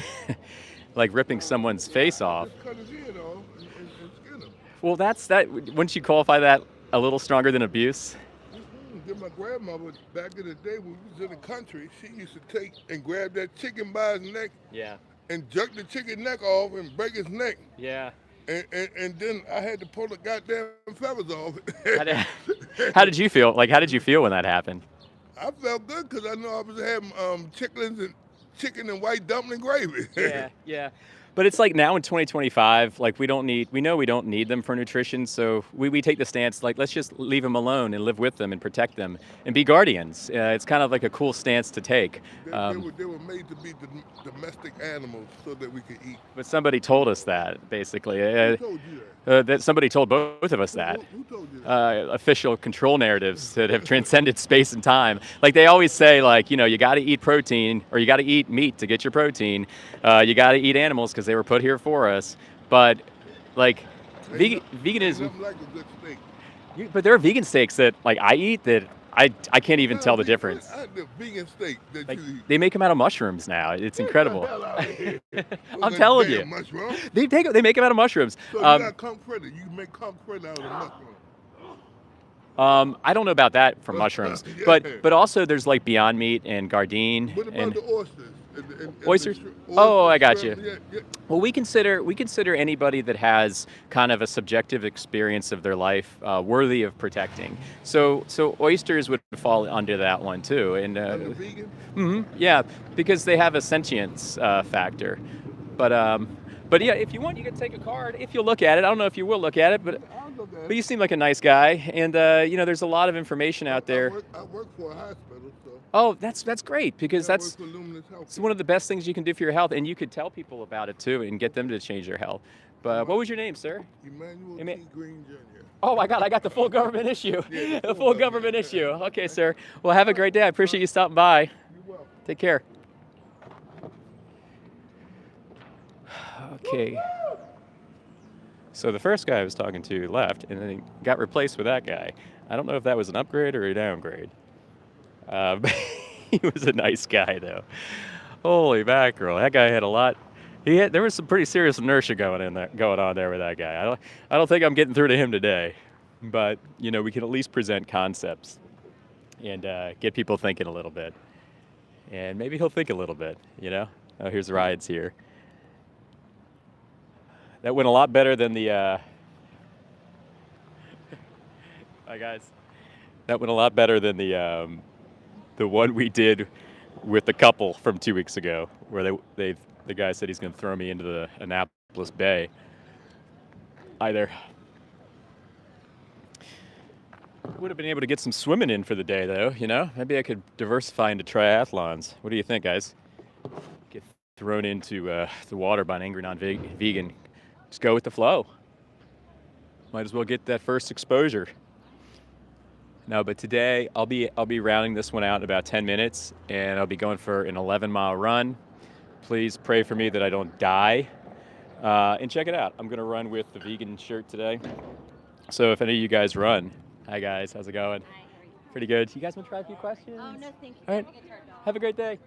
Like ripping someone's face off. Just cut his head off and skin him. Well, that. Wouldn't you qualify that a little stronger than abuse? Then my grandmother, back in the day when we was in the country, she used to take and grab that chicken by his neck Yeah. and jerk the chicken neck off and break his neck. Yeah. And then I had to pull the goddamn feathers off. How did you feel? Like, how did you feel when that happened? I felt good because I know I was having chicken and white dumpling gravy. Yeah. But it's like now in 2025, like we know we don't need them for nutrition, so we take the stance like let's just leave them alone and live with them and protect them and be guardians. It's kind of like a cool stance to take. They were made to be domestic animals so that we could eat. But somebody told us that basically. Who told you that? That somebody told both of us that. Who told you that? Official control narratives that have transcended space and time. Like they always say, like you got to eat protein or you got to eat meat to get your protein. You got to eat animals because they were put here for us. But like veganism. Nothing like a good steak. But there are vegan steaks that like I eat that I can't even tell the difference. The vegan steak that Like you eat. they make them out of mushrooms now. It's incredible. Get the hell out of here. I'm Those telling damn you. mushrooms. They make them out of mushrooms. So you got conch fritter. You can make conch fritter out of mushroom. I don't know about that for mushrooms, Yeah. but also there's like Beyond Meat and Gardein. What about and the oysters? And Oysters? the shrimp? Oh, I got shrimp, you. Yeah. Well, we consider anybody that has kind of a subjective experience of their life worthy of protecting. So oysters would fall under that one too, and As a vegan? yeah, because they have a sentience factor. But yeah, if you want, you can take a card if you'll look at it. I don't know if you will look at it, but I'll look at but it. you seem like a nice guy, and there's a lot of information out there. I work for a hospital, so. Oh, that's great because I that's work for Luminous Health. it's one of the best things you can do for your health, and you could tell people about it too and get them to change their health. But what was your name, sir? Emmanuel Emma- T. Green Jr. Oh my God, I got the full government issue. Yeah, The full government issue. Okay, sir. Well, have a great day. I appreciate you stopping by. You're welcome. Take care. Okay. So the first guy I was talking to left, and then he got replaced with that guy. I don't know if that was an upgrade or a downgrade. He was a nice guy, though. Holy mackerel! That guy had a lot. There was some pretty serious inertia going on there with that guy. I don't think I'm getting through to him today, but we can at least present concepts and get people thinking a little bit, and maybe he'll think a little bit. Oh, here's Rides here. That went a lot better than the. Hi guys. That went a lot better than the one we did with the couple from 2 weeks ago, where the guy said he's going to throw me into the Annapolis Bay. Either would have been able to get some swimming in for the day, though. Maybe I could diversify into triathlons. What do you think, guys? Get thrown into the water by an angry non-vegan. Just go with the flow. Might as well get that first exposure. No, but today I'll be rounding this one out in about 10 minutes, and I'll be going for an 11-mile run. Please pray for me that I don't die. And check it out. I'm gonna run with the vegan shirt today. So if any of you guys run, hi guys, how's it going? Hi, how are you? Pretty good. You guys want to try a few questions? Oh, no, thank you. All right. Have a good turn. Have a great day.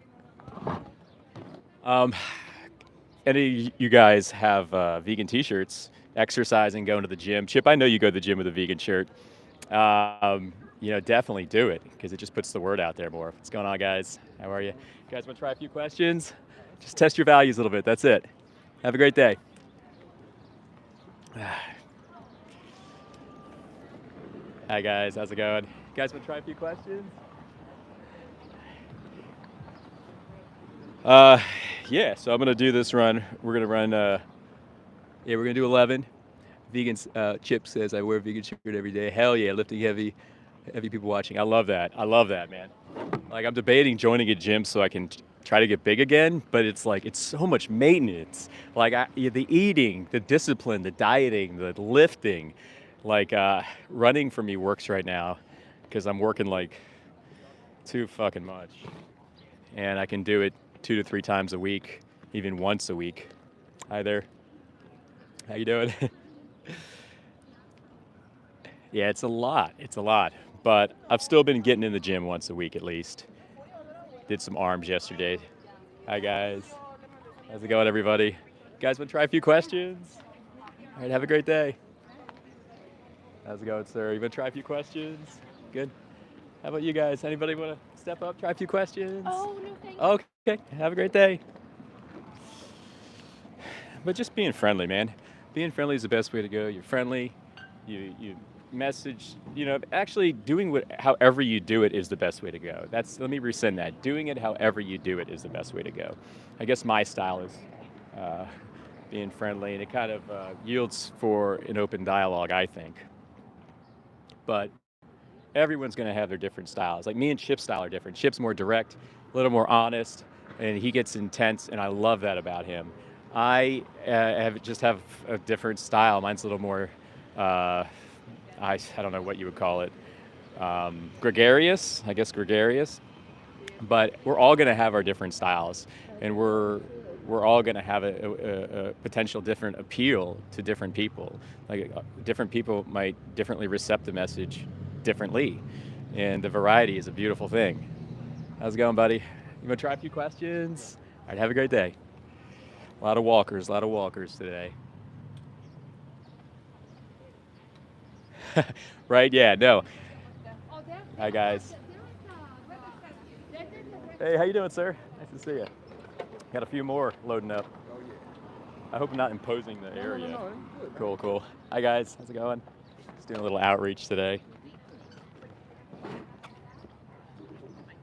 Any of you guys have vegan T-shirts? Exercising, going to the gym. Chip, I know you go to the gym with a vegan shirt. Definitely do it because it just puts the word out there more. What's going on, guys? How are you? You guys want to try a few questions? Just test your values a little bit. That's it. Have a great day. Hi, guys. How's it going? You guys want to try a few questions? Yeah, so I'm going to do this run. We're going to run, we're going to do 11. Vegan, Chip says I wear a vegan shirt every day. Hell yeah, lifting heavy people watching. I love that. I love that, man. Like, I'm debating joining a gym so I can try to get big again, but it's like, it's so much maintenance. Like, the eating, the discipline, the dieting, the lifting. Like, running for me works right now because I'm working like too fucking much. And I can do it 2 to 3 times a week, even once a week. Hi there. How you doing? Yeah, it's a lot. It's a lot. But I've still been getting in the gym once a week at least. Did some arms yesterday. Hi, guys. How's it going, everybody? You guys want to try a few questions? All right, have a great day. How's it going, sir? You want to try a few questions? Good. How about you guys? Anybody want to step up, try a few questions? Oh, no, thank you. Okay, have a great day. But just being friendly, man. Being friendly is the best way to go. You're friendly. You message. Actually doing however you do it is the best way to go. Let me rescind that. Doing it however you do it is the best way to go. I guess my style is being friendly, and it kind of yields for an open dialogue, I think. But everyone's going to have their different styles. Like me and Chip's style are different. Chip's more direct, a little more honest, and he gets intense, and I love that about him. I have a different style. Mine's a little more, I don't know what you would call it, gregarious, I guess gregarious. But we're all going to have our different styles, and we're all going to have a potential different appeal to different people. Like different people might differently recept the message differently, and the variety is a beautiful thing. How's it going, buddy? You want to try a few questions? All right, have a great day. A lot of walkers today. Right? Yeah, no. Hi, guys. Hey, how you doing, sir? Nice to see you. Got a few more loading up. Oh, yeah. I hope I'm not imposing the area. No, good. Cool. Hi, guys. How's it going? Just doing a little outreach today. I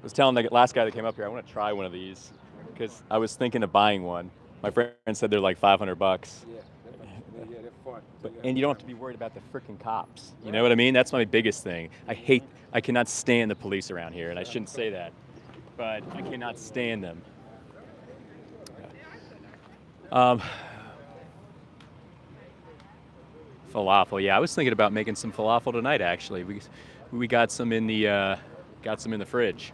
was telling the last guy that came up here, I want to try one of these because I was thinking of buying one. My friend said they're like $500. Yeah, they're fun. And you don't have to be worried about the freaking cops. You know what I mean? That's my biggest thing. I cannot stand the police around here, and I shouldn't say that, but I cannot stand them. Falafel, yeah. I was thinking about making some falafel tonight. Actually, we got some in the fridge.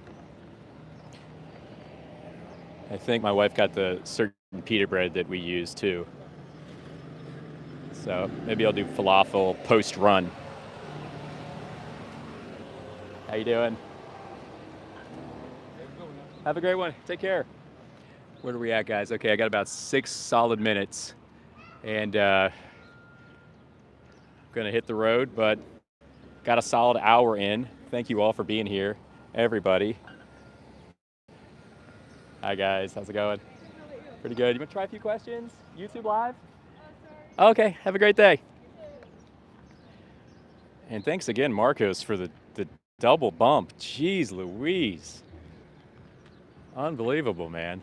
I think my wife got the certain pita bread that we use too. So maybe I'll do falafel post-run. How you doing? Have a great one. Take care. Where are we at, guys? Okay, I got about 6 solid minutes, and I'm gonna hit the road, but got a solid hour in. Thank you all for being here, everybody. Hi, guys. How's it going? Pretty good. You want to try a few questions? YouTube Live? Okay, have a great day. And thanks again, Marcos, for the double bump. Jeez Louise. Unbelievable, man.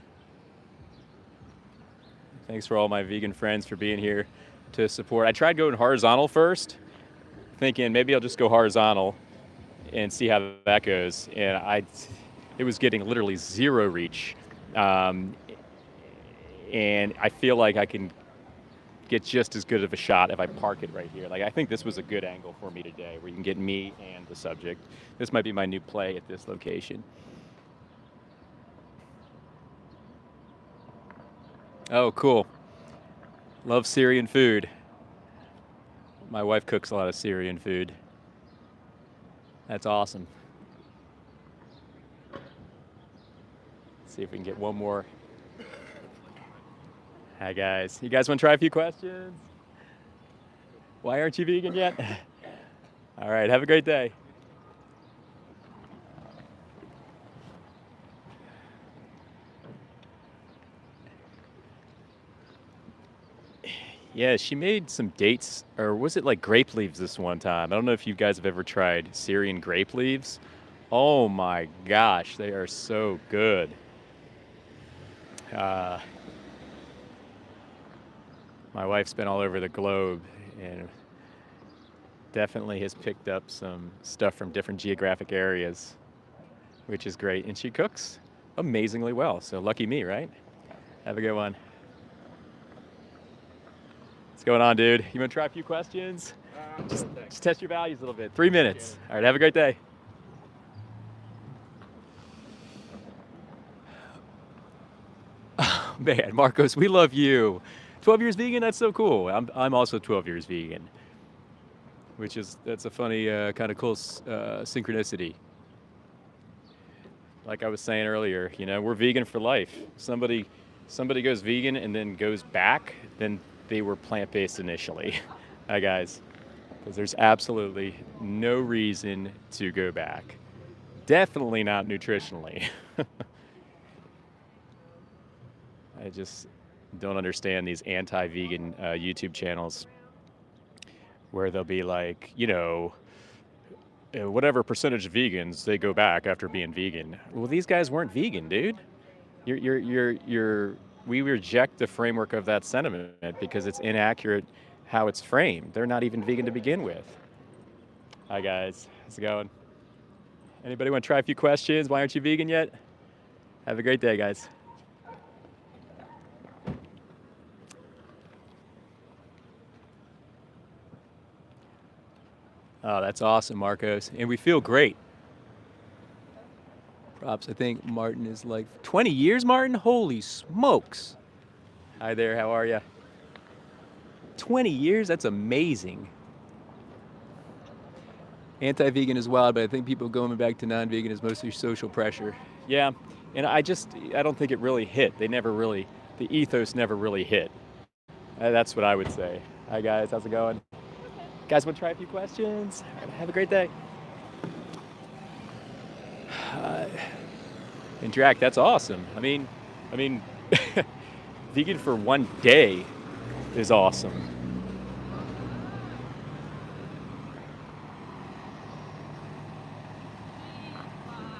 Thanks for all my vegan friends for being here to support. I tried going horizontal first, thinking maybe I'll just go horizontal and see how that goes. And it was getting literally zero reach. And I feel like I can get just as good of a shot if I park it right here. Like, I think this was a good angle for me today, where you can get me and the subject. This might be my new play at this location. Oh, cool. Love Syrian food. My wife cooks a lot of Syrian food. That's awesome. Let's see if we can get one more. Hi, guys. You guys want to try a few questions? Why aren't you vegan yet? All right, have a great day. Yeah, she made some dates, or was it like grape leaves this one time? I don't know if you guys have ever tried Syrian grape leaves. Oh my gosh, they are so good. Uh, my wife's been all over the globe and definitely has picked up some stuff from different geographic areas, which is great. And she cooks amazingly well, so lucky me, right? Have a good one. What's going on, dude? You want to try a few questions? Just test your values a little bit. 3 minutes. All right, have a great day. Oh, man, Marcos, we love you. 12 years vegan? That's so cool. I'm also 12 years vegan, that's a funny kind of cool synchronicity. Like I was saying earlier, we're vegan for life. Somebody goes vegan and then goes back, then they were plant-based initially. Hi, guys. Because there's absolutely no reason to go back. Definitely not nutritionally. I just don't understand these anti-vegan YouTube channels where they'll be like, whatever percentage of vegans, they go back after being vegan. Well, these guys weren't vegan, dude. We reject the framework of that sentiment because it's inaccurate how it's framed. They're not even vegan to begin with. Hi, guys. How's it going? Anybody want to try a few questions? Why aren't you vegan yet? Have a great day, guys. Oh, that's awesome, Marcos. And we feel great. Props. I think Martin is like 20 years, Martin? Holy smokes. Hi there, how are you? 20 years? That's amazing. Anti-vegan is wild, but I think people going back to non-vegan is mostly social pressure. Yeah, and I don't think it really hit. The ethos never really hit. That's what I would say. Hi, guys, how's it going? Guys, want to try a few questions? All right, have a great day. And Drac, that's awesome. I mean, vegan for one day is awesome.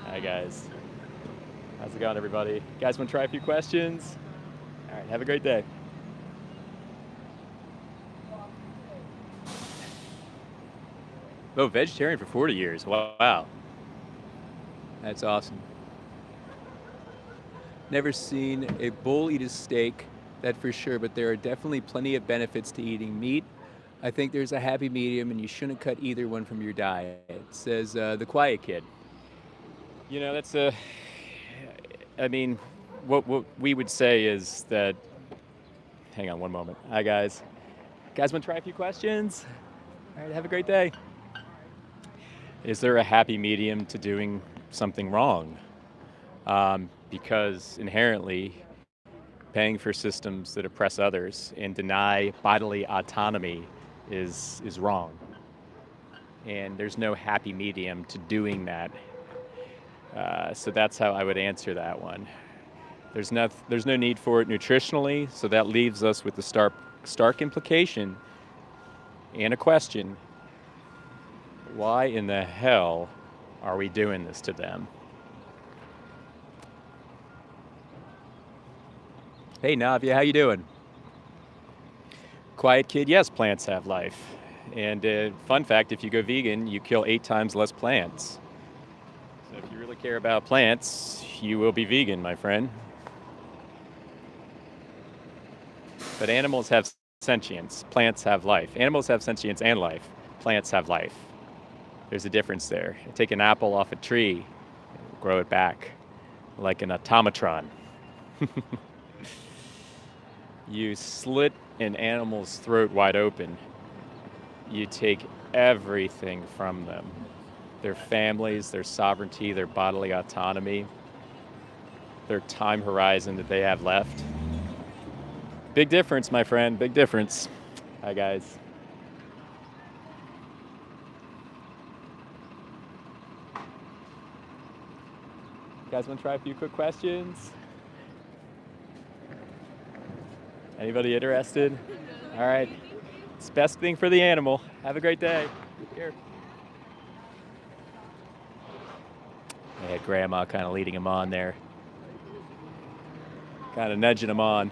Hi, guys. How's it going, everybody? Guys, want to try a few questions? All right, have a great day. Oh, vegetarian for 40 years. Wow. That's awesome. Never seen a bull eat a steak, that for sure, but there are definitely plenty of benefits to eating meat. I think there's a happy medium, and you shouldn't cut either one from your diet, says the Quiet Kid. What we would say is that, hang on one moment. Hi, guys. Guys, want to try a few questions? All right, have a great day. Is there a happy medium to doing something wrong? Because inherently, paying for systems that oppress others and deny bodily autonomy is wrong. And there's no happy medium to doing that. So that's how I would answer that one. There's no need for it nutritionally, so that leaves us with the stark implication and a question. Why in the hell are we doing this to them? Hey, Navia, how you doing? Quiet Kid, yes, plants have life. And fun fact, if you go vegan, you kill 8 times less plants. So if you really care about plants, you will be vegan, my friend. But animals have sentience. Plants have life. Animals have sentience and life. Plants have life. There's a difference there. Take an apple off a tree, grow it back like an automatron. You slit an animal's throat wide open. You take everything from them. Their families, their sovereignty, their bodily autonomy, their time horizon that they have left. Big difference, my friend, big difference. Hi, guys. You guys want to try a few quick questions? Anybody interested? All right. It's best thing for the animal. Have a great day. Here. I had Grandma kind of leading him on there. Kind of nudging him on.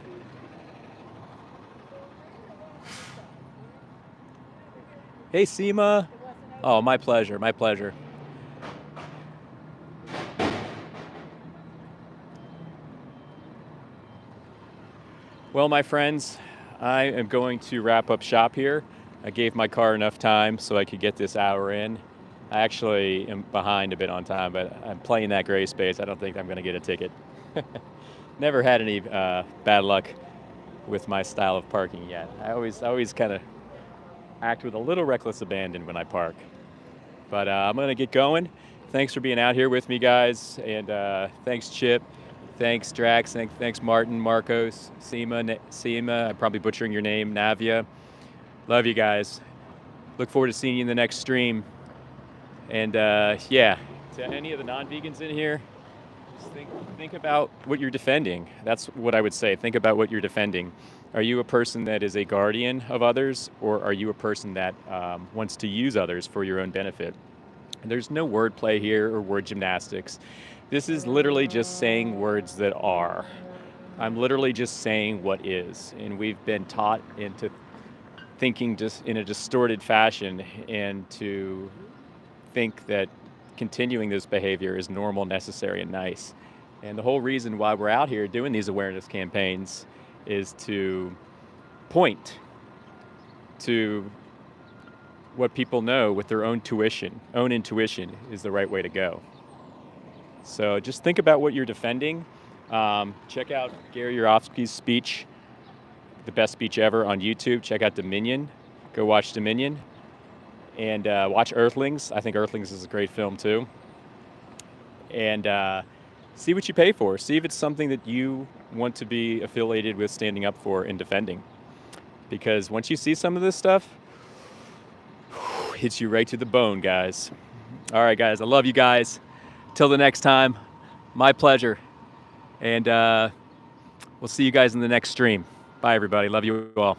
Hey, Seema. Oh, my pleasure, my pleasure. Well, my friends, I am going to wrap up shop here. I gave my car enough time so I could get this hour in. I actually am behind a bit on time, but I'm playing that gray space. I don't think I'm going to get a ticket. Never had any bad luck with my style of parking yet. I always kind of act with a little reckless abandon when I park. But I'm going to get going. Thanks for being out here with me, guys. And thanks, Chip. Thanks, Drax. Thanks, Martin, Marcos, Seema. I'm probably butchering your name, Navia. Love you guys. Look forward to seeing you in the next stream. And yeah, to any of the non-vegans in here, just think about what you're defending. That's what I would say. Think about what you're defending. Are you a person that is a guardian of others, or are you a person that wants to use others for your own benefit? And there's no wordplay here or word gymnastics. This is literally just saying words that are. I'm literally just saying what is. And we've been taught into thinking just in a distorted fashion and to think that continuing this behavior is normal, necessary, and nice. And the whole reason why we're out here doing these awareness campaigns is to point to what people know with their own intuition is the right way to go. So just think about what you're defending. Check out Gary Yourofsky's speech, the best speech ever, on YouTube. Check out Dominion. Go watch Dominion. And watch Earthlings. I think Earthlings is a great film too. And see what you pay for. See if it's something that you want to be affiliated with, standing up for, and defending. Because once you see some of this stuff, hits you right to the bone, guys. All right, guys. I love you guys. Till the next time, my pleasure. And we'll see you guys in the next stream. Bye, everybody. Love you all.